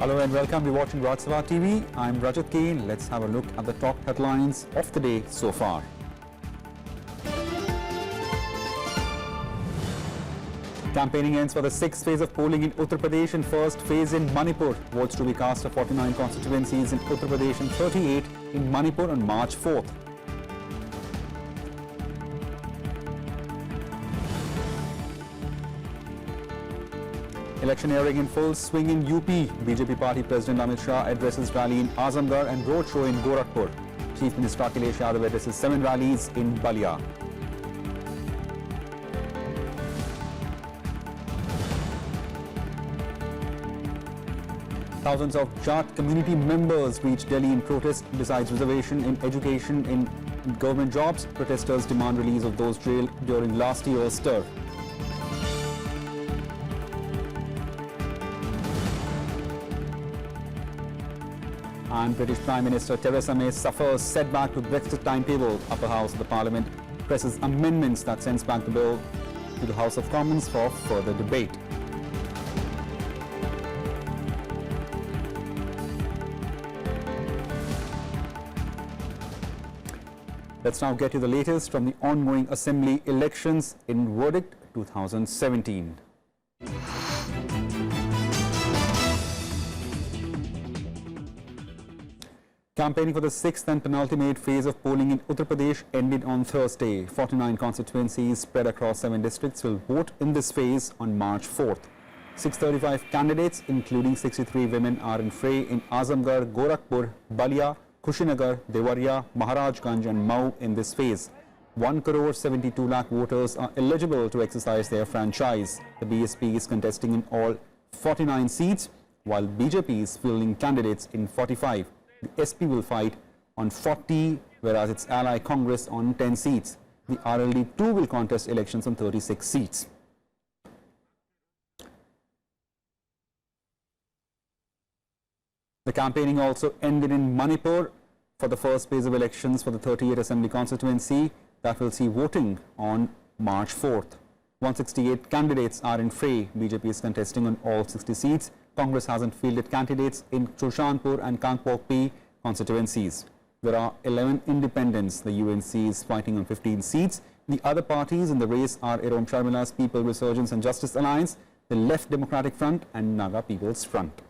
Hello and welcome. You're watching Sabha TV. I'm Rajya. Let's have a look at the top headlines of the day so far. Campaigning ends for the sixth phase of polling in Uttar Pradesh and first phase in Manipur. Votes to be cast for 49 constituencies in Uttar Pradesh and 38 in Manipur on March 4th. Electioneering in full swing in UP. BJP party President Amit Shah addresses rally in Azamgarh and roadshow in Gorakhpur. Chief Minister Akhilesh Yadav addresses 7 rallies in Balia. Thousands of Jat community members reach Delhi in protest besides reservation in education in government jobs. Protesters demand release of those jailed during last year's stir. And British Prime Minister Theresa May suffers setback to Brexit timetable. Upper House of the Parliament presses amendments that sends back the bill to the House of Commons for further debate. Let's now get you the latest from the ongoing Assembly elections in Verdict 2017. Campaigning for the sixth and penultimate phase of polling in Uttar Pradesh ended on Thursday. 49 constituencies spread across 7 districts will vote in this phase on March 4th. 635 candidates, including 63 women, are in fray in Azamgarh, Gorakhpur, Balia, Kushinagar, Devaria, Maharajganj and Mau in this phase. 1,72 lakh voters are eligible to exercise their franchise. The BSP is contesting in all 49 seats, while BJP is fielding candidates in 45. The SP will fight on 40, whereas its ally Congress on 10 seats. The RLD-2 will contest elections on 36 seats. The campaigning also ended in Manipur for the first phase of elections for the 38th Assembly constituency that will see voting on March 4th. 168 candidates are in fray. BJP is contesting on all 60 seats. Congress hasn't fielded candidates in Choshanpur and Kangpokpi constituencies. There are 11 independents. The UNC is fighting on 15 seats. The other parties in the race are Irom Sharmila's People Resurgence and Justice Alliance, the Left Democratic Front and Naga People's Front.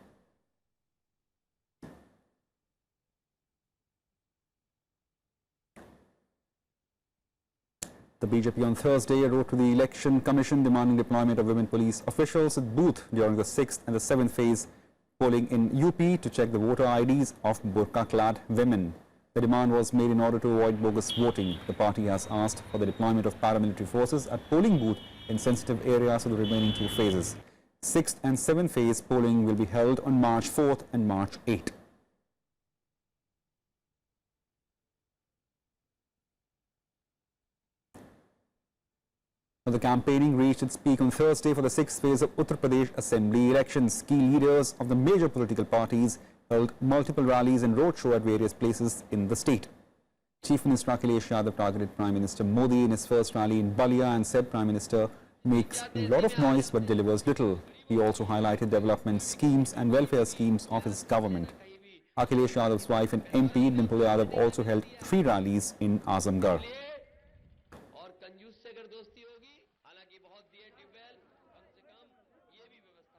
The BJP on Thursday wrote to the Election Commission demanding deployment of women police officials at booth during the 6th and the 7th phase polling in UP to check the voter IDs of burqa-clad women. The demand was made in order to avoid bogus voting. The party has asked for the deployment of paramilitary forces at polling booth in sensitive areas of the remaining 2 phases. 6th and 7th phase polling will be held on March 4th and March 8th. The campaigning reached its peak on Thursday for the 6th phase of Uttar Pradesh Assembly elections. Key leaders of the major political parties held multiple rallies and roadshow at various places in the state. Chief Minister Akhilesh Yadav targeted Prime Minister Modi in his first rally in Balia and said Prime Minister makes a lot of noise but delivers little. He also highlighted development schemes and welfare schemes of his government. Akhilesh Yadav's wife and MP Dimple Yadav also held 3 rallies in Azamgarh.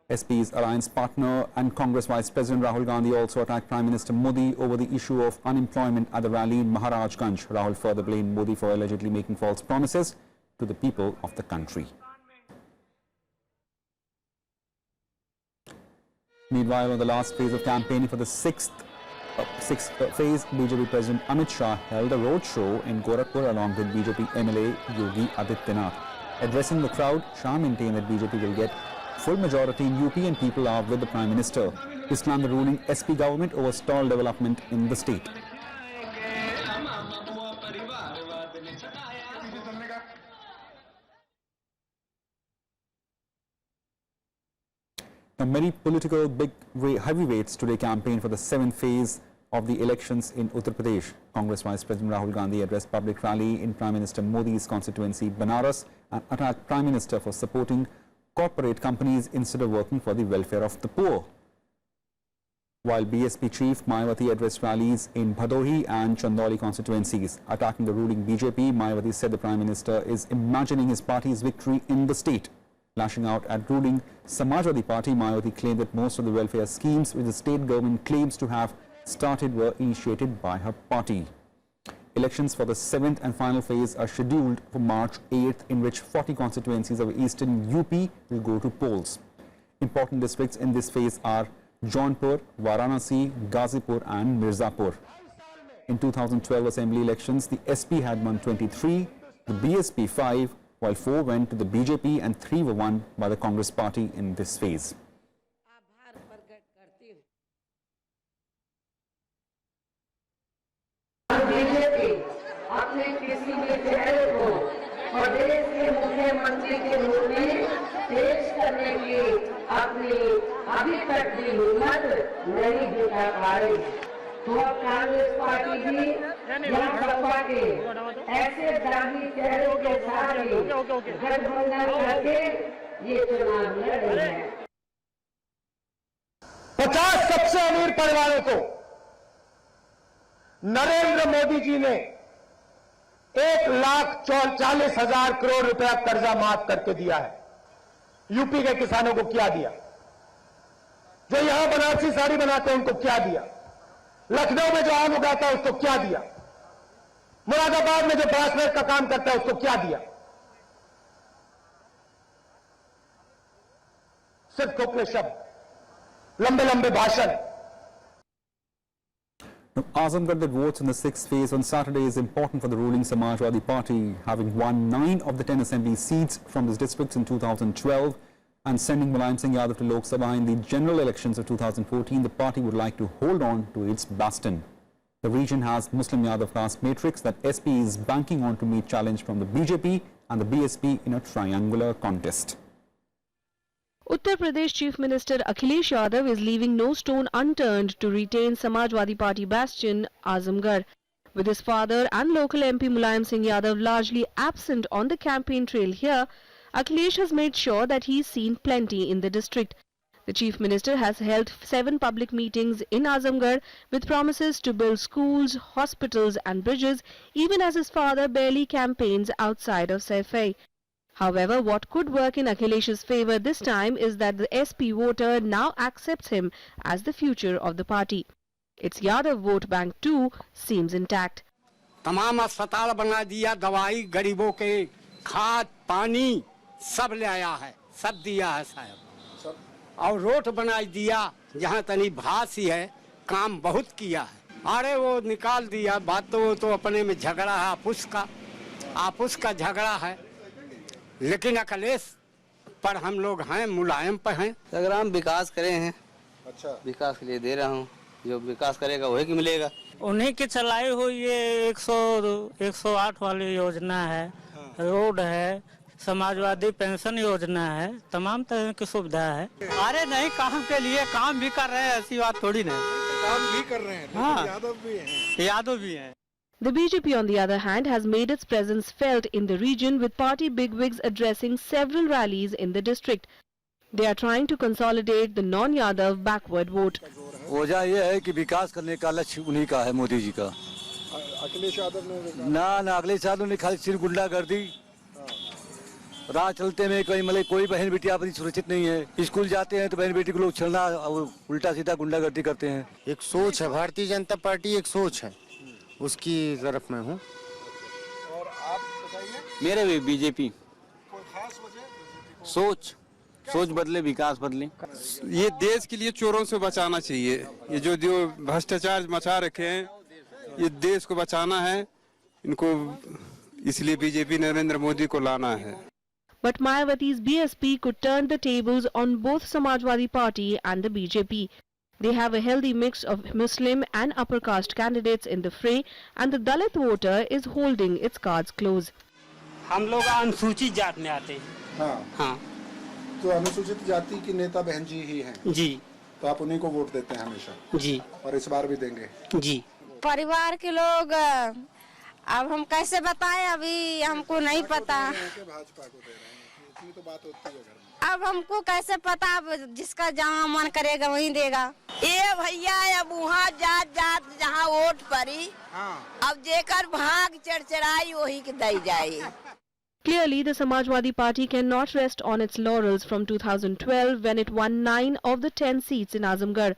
SP's alliance partner and Congress Vice President Rahul Gandhi also attacked Prime Minister Modi over the issue of unemployment at the rally in Maharajganj. Rahul further blamed Modi for allegedly making false promises to the people of the country. Meanwhile, on the last phase of campaigning for the sixth phase, BJP President Amit Shah held a roadshow in Gorakhpur along with BJP MLA Yogi Adityanath. Addressing the crowd, Shah maintained that BJP will get full majority in UP and people are with the Prime Minister. He slammed the ruling SP government over stalled development in the state. Now, many political heavyweights today campaigned for the 7th phase of the elections in Uttar Pradesh. Congress Vice President Rahul Gandhi addressed public rally in Prime Minister Modi's constituency Banaras and attacked Prime Minister for supporting corporate companies instead of working for the welfare of the poor. while BSP chief Mayawati addressed rallies in Bhadohi and Chandauli constituencies. Attacking the ruling BJP, Mayawati said the Prime Minister is imagining his party's victory in the state. Lashing out at ruling Samajwadi Party, Mayawati claimed that most of the welfare schemes which the state government claims to have started were initiated by her party. Elections for the 7th and final phase are scheduled for March 8th, in which 40 constituencies of eastern UP will go to polls. Important districts in this phase are Jaunpur, Varanasi, Ghazipur and Mirzapur. In 2012 assembly elections, the SP had won 23, the BSP 5, while 4 went to the BJP and 3 were won by the Congress party in this phase. BJP अपने किसी भी चेहरे को प्रदेश के मुख्यमंत्री के रूप में पेश करने की अपनी अभी तक की हिम्मत नहीं दिखा पा रही, तो अब कांग्रेस पार्टी भी यहाँ सपा के ऐसे दागी चेहरों के साथ ही गठबंधन करके ये चुनाव लड़ रही है। 50 सबसे अमीर परिवारों को नरेंद्र मोदी जी ने 1,40,000 करोड़ रुपया कर्जा माफ करके दिया है। यूपी के किसानों को क्या दिया? जो यहां बनारसी साड़ी बनाते हैं उनको क्या दिया? लखनऊ में जो आम उगाता है उसको क्या दिया? मुरादाबाद में जो बांसमेर का काम करता है उसको क्या दिया? सिर्फ खोखले शब्द, लंबे लंबे भाषण। Azamgarh that votes in the 6th phase on Saturday is important for the ruling Samajwadi Party, having won 9 of the 10 assembly seats from these districts in 2012 and sending Mulayam Singh Yadav to Lok Sabha in the general elections of 2014. The party would like to hold on to its bastion. The region has Muslim Yadav caste matrix that SP is banking on to meet challenge from the BJP and the BSP in a triangular contest. Uttar Pradesh Chief Minister Akhilesh Yadav is leaving no stone unturned to retain Samajwadi Party bastion Azamgarh. With his father and local MP Mulayam Singh Yadav largely absent on the campaign trail here, Akhilesh has made sure that he is seen plenty in the district. The Chief Minister has held 7 public meetings in Azamgarh with promises to build schools, hospitals and bridges, even as his father barely campaigns outside of Saifai. However, what could work in Akhilesh's favour this time is that the SP voter now accepts him as the future of the party. Its Yadav vote bank too seems intact. तमाम अस्पताल बना दिया, दवाई गरीबों के, खाद पानी सब ले आया है, सब दिया है साहब, और रोड बना दिया, जहाँ तनी भासी है, काम बहुत किया है। अरे वो निकाल दिया, बात तो अपने में झगड़ा है, आपस का झगड़ा है, लेकिन अखिलेश पर हम लोग हैं, मुलायम पर हैं। अगर हम विकास करे हैं, अच्छा विकास के लिए दे रहा हूँ, जो विकास करेगा वही की मिलेगा। उन्हीं की चलाई हुई ये 108 वाली योजना है, रोड है, समाजवादी पेंशन योजना है, तमाम तरह की सुविधा है। अरे नहीं, काम के लिए काम भी कर रहे हैं, ऐसी बात थोड़ी नहीं, काम भी कर रहे हैं, हाँ, यादव भी हैं। The BJP, on the other hand, has made its presence felt in the region with party bigwigs addressing several rallies in the district. They are trying to consolidate the non-Yadav backward vote. वजह यह है कि विकास करने का लक्ष्य उन्हीं का है, मोदी जी का। अखिलेश यादव ने ना अखिलेश यादव ने खाली सिर्फ गुंडागर्दी, राह चलते में कहीं मतलब कोई बहन बेटी अपनी सुरक्षित नहीं है, स्कूल जाते हैं तो बहन बेटी को लोग छेड़ना और उल्टा सीधा गुंडागर्दी करते हैं। एक सोच है, भारतीय जनता पार्टी एक सोच है, उसकी तरफ में हूँ। और आप बताइए? मेरे भी बीजेपी। कोई खास वजह? सोच बदले, विकास बदले। ये देश के लिए चोरों से बचाना चाहिए, ये जो भ्रष्टाचार मचा रखे हैं, ये देश को बचाना है, इनको इसलिए बीजेपी नरेंद्र मोदी को लाना है। But Mayawati's BSP could turn the tables on both Samajwadi Party and the BJP. They have a healthy mix of Muslim and upper caste candidates in the fray, and the Dalit voter is holding its cards close. हम लोग अनुसूचित जात में आते हैं। हाँ हाँ, तो अनुसूचित जाति की नेता बहन जी ही हैं। जी, तो आप उन्हीं को वोट देते हैं हमेशा? जी, और इस बार भी देंगे? जी। परिवार के लोग अब हम कैसे बताएं, अभी हमको नहीं पता। भाजपा को दे रहे हैं, इतनी तो बात होती है घर में। अब हमको कैसे पता, अब जिसका जहाँ मन करेगा वहीं देगा। ये भैया अब वहाँ जात जात जहाँ वोट पड़ी, अब जेकर भाग चढ़चढ़ाई वही के दई जाए। Clearly, the Samajwadi Party cannot rest on its laurels from 2012 when it won 9 of the 10 seats in Azamgarh.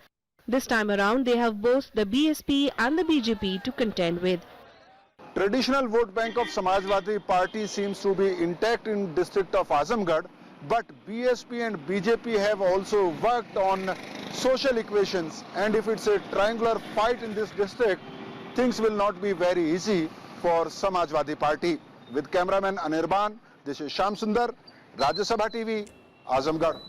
This time around, they have both the BSP and the BJP to contend with. Traditional vote bank of Samajwadi Party seems to be intact in district of Azamgarh, but BSP and BJP have also worked on social equations, and if it's a triangular fight in this district, things will not be very easy for Samajwadi Party. With cameraman Anirban, this is Shyam Sundar, Rajya Sabha TV, Azamgarh.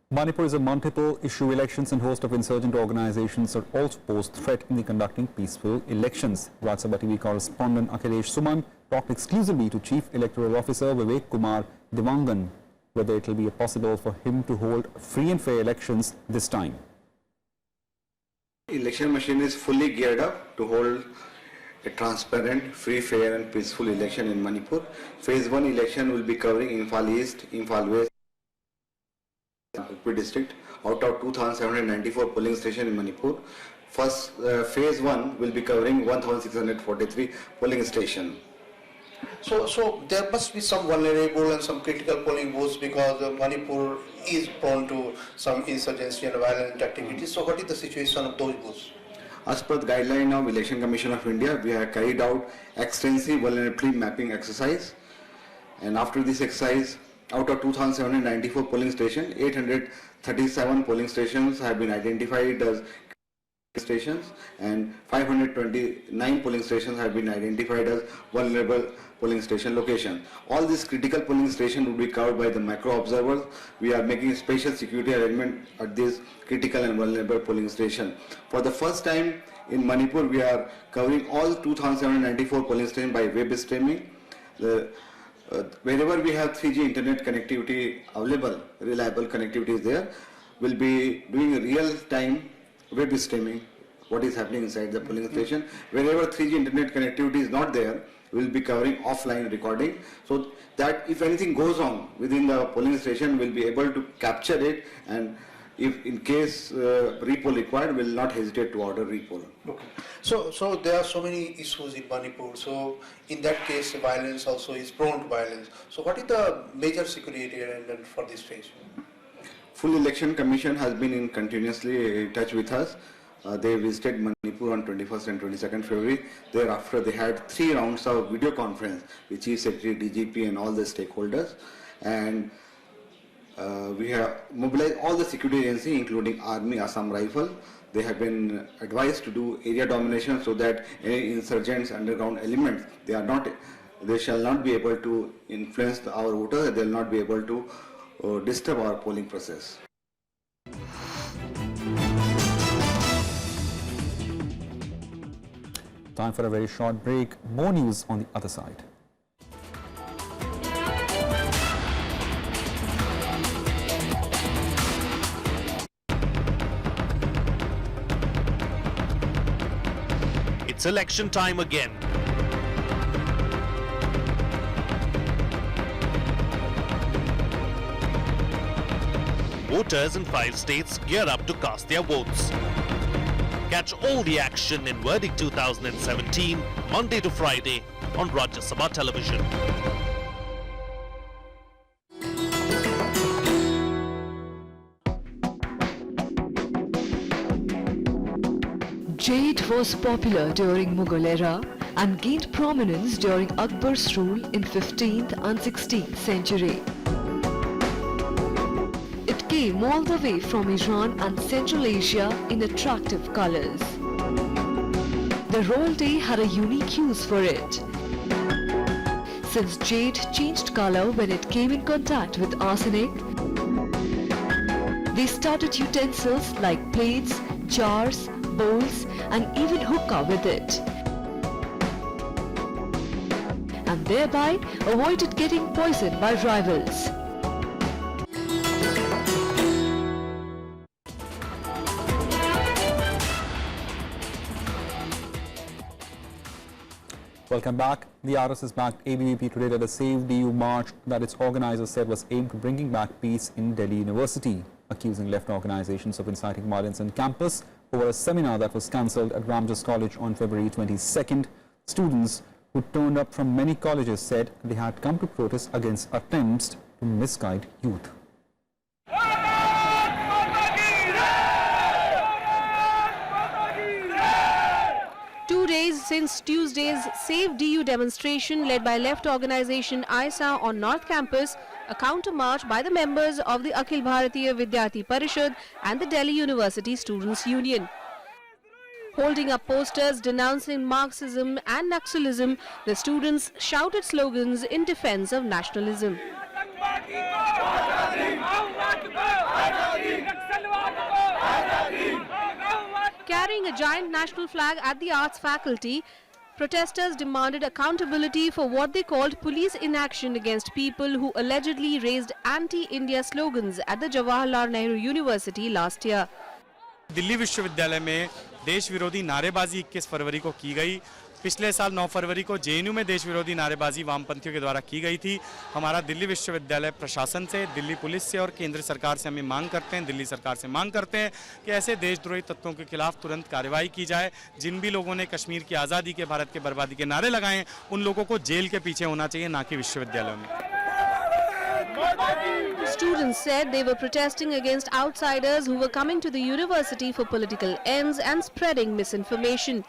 Manipur is a multiple issue elections and host of insurgent organizations are also pose threat in the conducting peaceful elections. Rajya Sabha TV correspondent Akhilesh Suman talked exclusively to Chief Electoral Officer Vivek Kumar Devangan whether it will be possible for him to hold free and fair elections this time. Election machine is fully geared up to hold a transparent, free, fair and peaceful election in Manipur. Phase 1 election will be covering Imphal East, Imphal West, district out of 2,794 polling stations in Manipur. First phase 1 will be covering 1,643 polling stations. So there must be some vulnerable and some critical polling booths because Manipur is prone to some insurgency and violent activities. So what is the situation of those booths? As per the guideline of Election Commission of India, we have carried out extensive vulnerability mapping exercise, and after this exercise, out of 2,794 polling stations, 837 polling stations have been identified as stations and 529 polling stations have been identified as vulnerable polling station location. All these critical polling stations will be covered by the macro observers. We are making special security arrangement at these critical and vulnerable polling stations. For the first time in Manipur, we are covering all 2,794 polling stations by web streaming. Wherever we have 3G internet connectivity available, reliable connectivity is there, we'll be doing real-time web streaming, what is happening inside the polling station. Wherever 3G internet connectivity is not there, we'll be covering offline recording, so that if anything goes on within the polling station, we'll be able to capture it, and if in case repoll required, we'll not hesitate to order repoll. Okay. So there are so many issues in Manipur. So in that case, violence also is prone to violence. So what is the major security arrangement for this phase? Full Election Commission has been in continuously in touch with us. They visited Manipur on 21st and 22nd February. Thereafter, they had 3 rounds of video conference with Chief Secretary, DGP and all the stakeholders. And we have mobilized all the security agencies, including Army, Assam Rifle. They have been advised to do area domination so that any insurgents, underground elements, they shall not be able to influence our voters. They will not be able to disturb our polling process. Time for a very short break. More news on the other side. It's election time again. Voters in 5 states gear up to cast their votes. Catch all the action in Verdict 2017, Monday to Friday on Rajya Sabha television. Jade was popular during Mughal era and gained prominence during Akbar's rule in 15th and 16th century. It came all the way from Iran and Central Asia in attractive colors. The royalty had a unique use for it. Since jade changed color when it came in contact with arsenic, they started utensils like plates, jars, bowls and even hookah with it, and thereby avoided getting poisoned by rivals. Welcome back. The RSS-backed ABVP today led a Save DU march that its organizers said was aimed at bringing back peace in Delhi University, accusing left organizations of inciting violence on campus over a seminar that was cancelled at Rajya College on February 22nd. Students who turned up from many colleges said they had come to protest against attempts to misguide youth. 2 days since Tuesday's Save DU demonstration led by left organization ISA on North Campus, a counter-march by the members of the Akhil Bharatiya Vidyarthi Parishad and the Delhi University Students' Union. Holding up posters denouncing Marxism and Naxalism, the students shouted slogans in defense of nationalism. Carrying a giant national flag at the arts faculty, protesters demanded accountability for what they called police inaction against people who allegedly raised anti-India slogans at the Jawaharlal Nehru University last year. Delhi विश्वविद्यालय में देश विरोधी नारेबाजी 21 फरवरी को की गई। पिछले साल 9 फरवरी को जेएनयू में देश विरोधी नारेबाजी वामपंथियों के द्वारा की गई थी। हमारा दिल्ली विश्वविद्यालय प्रशासन से, दिल्ली पुलिस से और केंद्र सरकार से हमें मांग करते हैं, दिल्ली सरकार से मांग करते हैं कि ऐसे देशद्रोही तत्वों के खिलाफ तुरंत कार्रवाई की जाए। जिन भी लोगों ने कश्मीर की आज़ादी के, भारत के बर्बादी के नारे लगाए, उन लोगों को जेल के पीछे होना चाहिए, ना कि विश्वविद्यालयों में। Students said they were protesting against outsiders who were coming to the university for political ends and spreading misinformation.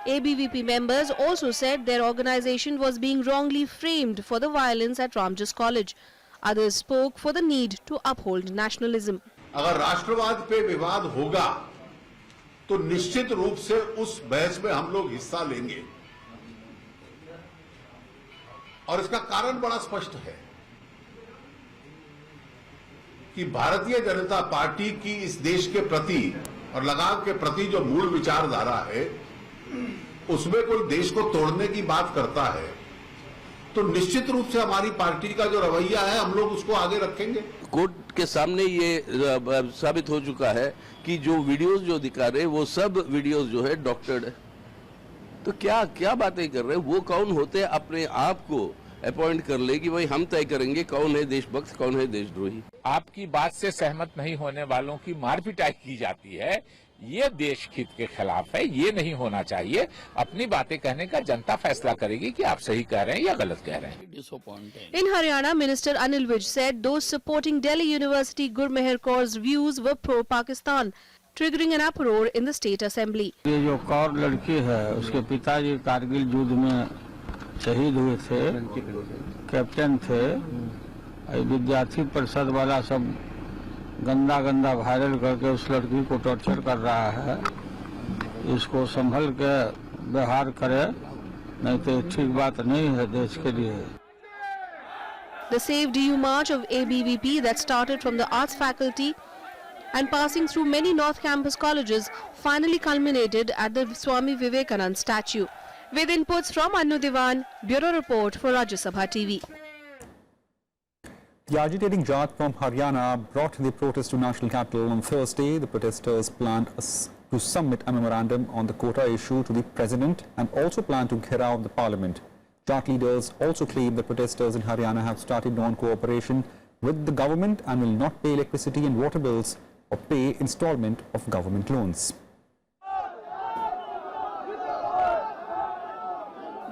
ABVP members also said their organization was being wrongly framed for the violence at Rajya College. Others spoke for the need to uphold nationalism. अगर राष्ट्रवाद पे विवाद होगा तो निश्चित रूप से उस बहस में हम लोग हिस्सा लेंगे और इसका कारण बड़ा स्पष्ट है कि भारतीय जनता पार्टी की इस देश के प्रति और लगाव के प्रति जो मूल विचारधारा है उसमें कोई देश को तोड़ने की बात करता है तो निश्चित रूप से हमारी पार्टी का जो रवैया है हम लोग उसको आगे रखेंगे। कोर्ट के सामने ये साबित हो चुका है कि जो वीडियोस जो दिखा रहे वो सब वीडियोस जो है डॉक्टर्ड है। तो क्या क्या बातें कर रहे हैं? वो कौन होते हैं? अपने आप को अपॉइंट कर ले कि भाई हम तय करेंगे कौन है देशभक्त, कौन है देशद्रोही। आपकी बात से सहमत नहीं होने वालों की मार पिटाई की जाती है, ये देश हित के खिलाफ है, ये नहीं होना चाहिए। अपनी बातें कहने का जनता फैसला करेगी कि आप सही कह रहे हैं या गलत कह रहे हैं। In Haryana, Minister Anil Vij said those supporting Delhi University Gurmeher Kaur's views were pro-Pakistan, triggering an uproar in the state assembly. ये जो कौर लड़की है, उसके पिताजी कारगिल युद्ध में शहीद हुए थे, कैप्टन थे। विद्यार्थी परिषद वाला सब गंदा गंदा वायरल करके उस लड़की को टॉर्चर कर रहा है। इसको संभल के व्यवहार करे, नहीं तो ठीक बात नहीं है देश के लिए। The Save DU march of ABVP that started from the arts faculty and passing through many North Campus colleges finally culminated at the Swami Vivekanand statue. With inputs from Anu Diwan, Bureau Report for Rajya Sabha TV. The agitating Jat from Haryana brought the protest to national capital on Thursday. The protesters planned to submit a memorandum on the quota issue to the president and also plan to gherav the parliament. Jat leaders also claim that protesters in Haryana have started non-cooperation with the government and will not pay electricity and water bills or pay installment of government loans.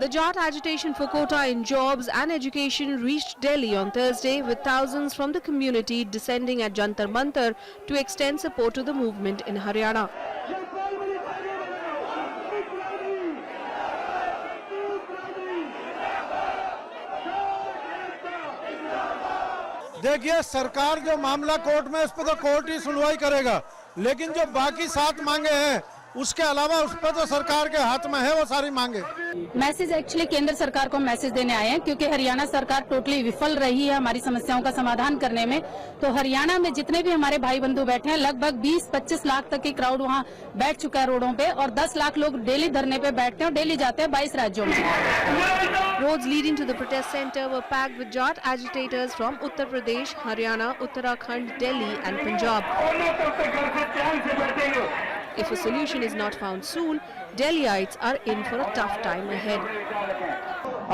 The Jat agitation for quota in jobs and education reached Delhi on Thursday, with thousands from the community descending at Jantar Mantar to extend support to the movement in Haryana. देखिए, सरकार जो मामला court में, इस पर तो court ही सुनवाई करेगा, लेकिन जो बाकी 7 मांगे हैं उसके अलावा उस पर तो सरकार के हाथ में है वो सारी मांगे। मैसेज एक्चुअली केंद्र सरकार को मैसेज देने आए हैं, क्योंकि हरियाणा सरकार टोटली विफल रही है हमारी समस्याओं का समाधान करने में। तो हरियाणा में जितने भी हमारे भाई बंधु बैठे हैं, लगभग 20-25 लाख तक की क्राउड वहां बैठ चुका है रोडों पे, और 10 लाख लोग डेली धरने पे बैठते हैं और डेली जाते हैं 22 राज्यों में। Roads leading to the protest center were packed with Jat agitators from Uttar Pradesh, Haryana, Uttarakhand, Delhi and Punjab. If a solution is not found soon, Delhiites are in for a tough time ahead.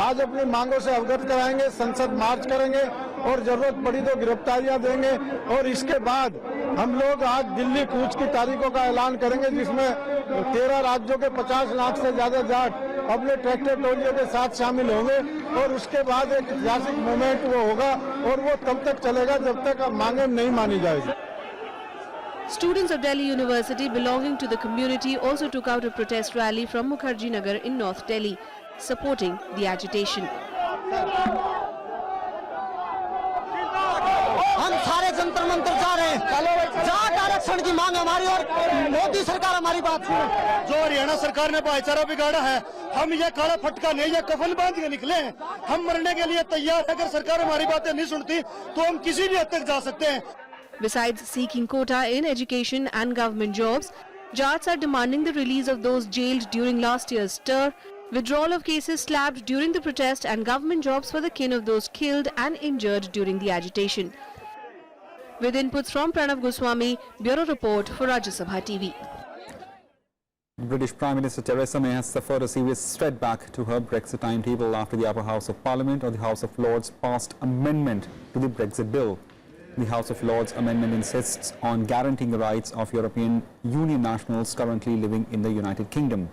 आज अपनी मांगों से अवगत कराएंगे, संसद मार्च करेंगे और जरूरत पड़ी तो गिरफ्तारियां देंगे और इसके बाद हम लोग आज दिल्ली कूच की तारीखों का ऐलान करेंगे जिसमें 13 राज्यों के 50 लाख से ज्यादा जाट अपने ट्रैक्टर ट्रॉलियों के साथ शामिल होंगे और उसके बाद एक ऐतिहासिक मूवमेंट वो होगा और वो तब तक चलेगा जब तक मांगे नहीं मानी जाएगी. Students of Delhi University belonging to the community also took out a protest rally from Mukherjee Nagar in North Delhi, supporting the agitation. हम सारे जंतर मंतर जा रहे हैं, जाट आरक्षण की मांग हमारी और मोदी सरकार हमारी बात सुने. जो हरियाणा सरकार ने भाईचारा बिगाड़ा है, हम ये काला फटका नहीं, ये कफन बांध के निकले हैं. हम मरने के लिए तैयार है. अगर सरकार हमारी बातें नहीं सुनती तो हम किसी भी हद तक जा सकते हैं. Besides seeking quota in education and government jobs, Jats are demanding the release of those jailed during last year's stir, withdrawal of cases slabbed during the protest and government jobs for the kin of those killed and injured during the agitation. With inputs from Pranav Goswami, Bureau Report for Rajya Sabha TV. British Prime Minister Theresa May has suffered a serious setback to her Brexit timetable after the upper house of Parliament or the House of Lords passed amendment to the Brexit bill. The House of Lords amendment insists on guaranteeing the rights of European Union nationals currently living in the United Kingdom.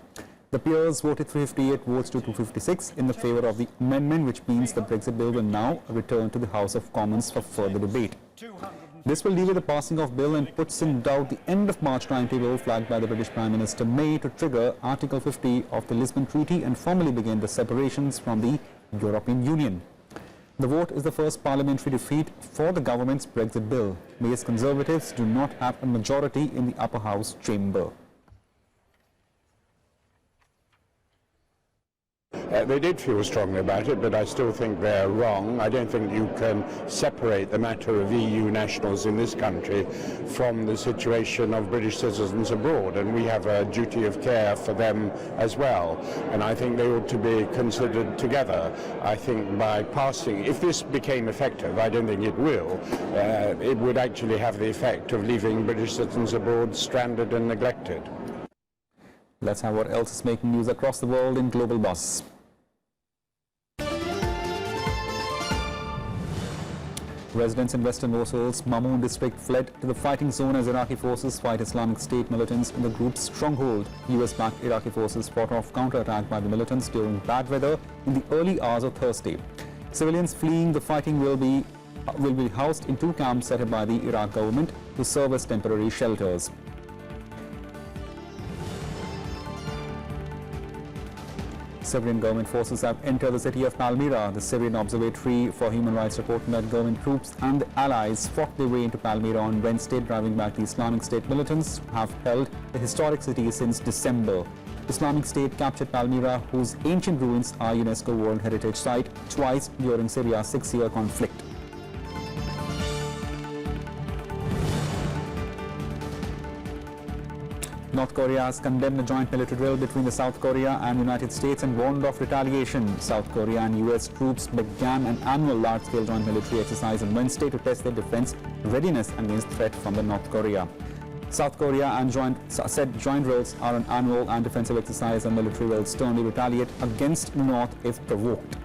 The peers voted 358 votes to 256 in the favour of the amendment, which means the Brexit bill will now return to the House of Commons for further debate. This will delay the passing of bill and puts in doubt the end of March timetable flagged by the British Prime Minister May to trigger Article 50 of the Lisbon Treaty and formally begin the separations from the European Union. The vote is the first parliamentary defeat for the government's Brexit bill. May's Conservatives do not have a majority in the upper house chamber. They did feel strongly about it, but I still think they're wrong. I don't think you can separate the matter of EU nationals in this country from the situation of British citizens abroad, and we have a duty of care for them as well. And I think they ought to be considered together. I think by passing, if this became effective, I don't think it will, it would actually have the effect of leaving British citizens abroad stranded and neglected. Let's have what else is making news across the world in Global Buzz. Residents in western Mosul's Mamoun district fled to the fighting zone as Iraqi forces fight Islamic State militants in the group's stronghold. US-backed Iraqi forces fought off counterattack by the militants during bad weather in the early hours of Thursday. Civilians fleeing the fighting will be housed in 2 camps set up by the Iraq government to serve as temporary shelters. Syrian government forces have entered the city of Palmyra. The Syrian Observatory for Human Rights reporting that government troops and the allies fought their way into Palmyra on Wednesday, driving back the Islamic State militants who have held the historic city since December. Islamic State captured Palmyra, whose ancient ruins are UNESCO World Heritage Site, twice during Syria's 6-year conflict. North Korea has condemned a joint military drill between the South Korea and United States and warned of retaliation. South Korea and US troops began an annual large-scale joint military exercise on Wednesday to test their defense readiness against threat from the North Korea. South Korea said joint drills are an annual and defensive exercise and military will sternly retaliate against the North if provoked.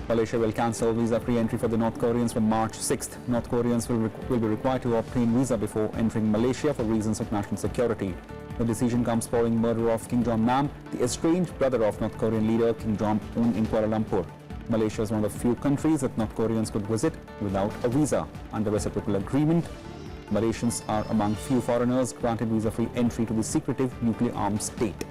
Malaysia will cancel visa-free entry for the North Koreans from March 6th. North Koreans will be required to obtain visa before entering Malaysia for reasons of national security. The decision comes following murder of Kim Jong-nam, the estranged brother of North Korean leader Kim Jong-un in Kuala Lumpur. Malaysia is one of the few countries that North Koreans could visit without a visa. Under reciprocal agreement, Malaysians are among few foreigners granted visa-free entry to the secretive nuclear-armed state.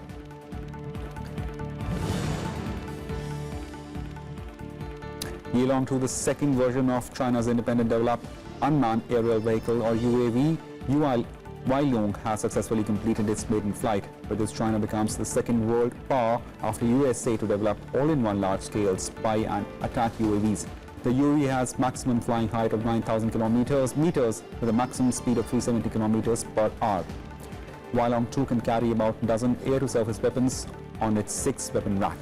Belong to the second version of China's independent developed unmanned aerial vehicle or UAV, Huailong has successfully completed its maiden flight. With this, China becomes the second world power after USA to develop all-in-one large-scale spy and attack UAVs. The UAV has maximum flying height of 9,000 meters with a maximum speed of 370 kilometers per hour. Huailong 2 can carry about a dozen air-to-surface weapons on its 6-weapon rack.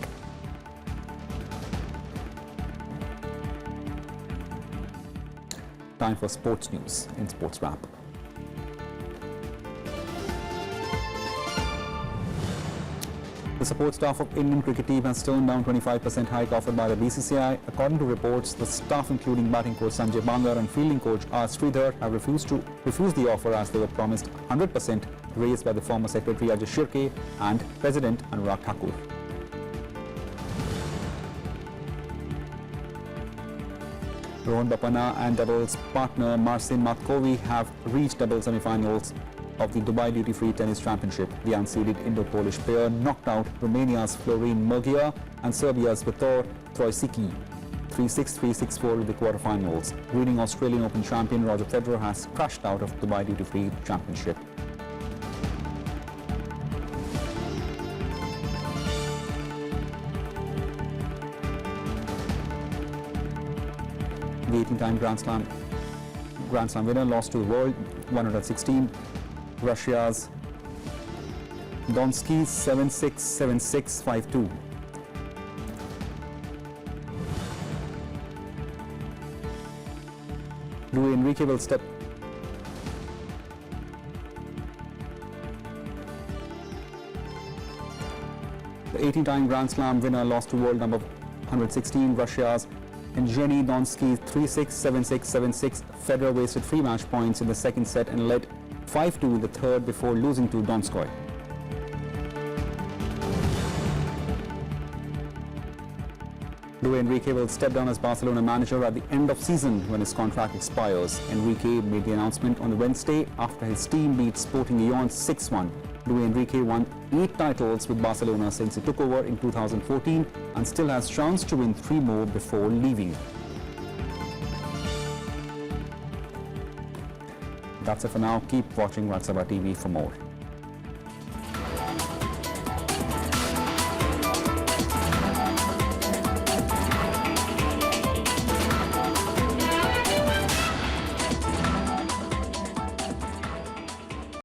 time for sports news in Sports Wrap. The support staff of Indian cricket team has turned down 25% hike offered by the BCCI. According to reports, the staff, including batting coach Sanjay Bangar and fielding coach R. Sridhar, have refused the offer as they were promised 100% raise by the former secretary Ajay Shirke and President Anurag Thakur. Rohan Bapana and doubles partner Marcin Matkovi have reached double semi-finals of the Dubai Duty Free Tennis Championship. The unseeded Indo-Polish pair knocked out Romania's Florin Mergia and Serbia's Vitor Troicki 3-6, 3-6-4 in the quarterfinals. Reigning Australian Open champion Roger Federer has crashed out of Dubai Duty Free Championship. The 18-time Grand Slam winner lost to the world 116. Russia's Donsky 7-6, 7-6, 5-2. Luis Enrique will step. The 18-time Grand Slam winner lost to world number 116, Russia's Evgeny Donsky 3-6, 7-6, 7-6. Federer wasted 3 match points in the second set and led 5-2 in the third before losing to Donskoy. Luis Enrique will step down as Barcelona manager at the end of season when his contract expires. Enrique made the announcement on Wednesday after his team beat Sporting Lyon 6-1. Luis Enrique won 8 titles with Barcelona since he took over in 2014 and still has chance to win 3 more before leaving. That's it for now. Keep watching Rajya Sabha TV for more.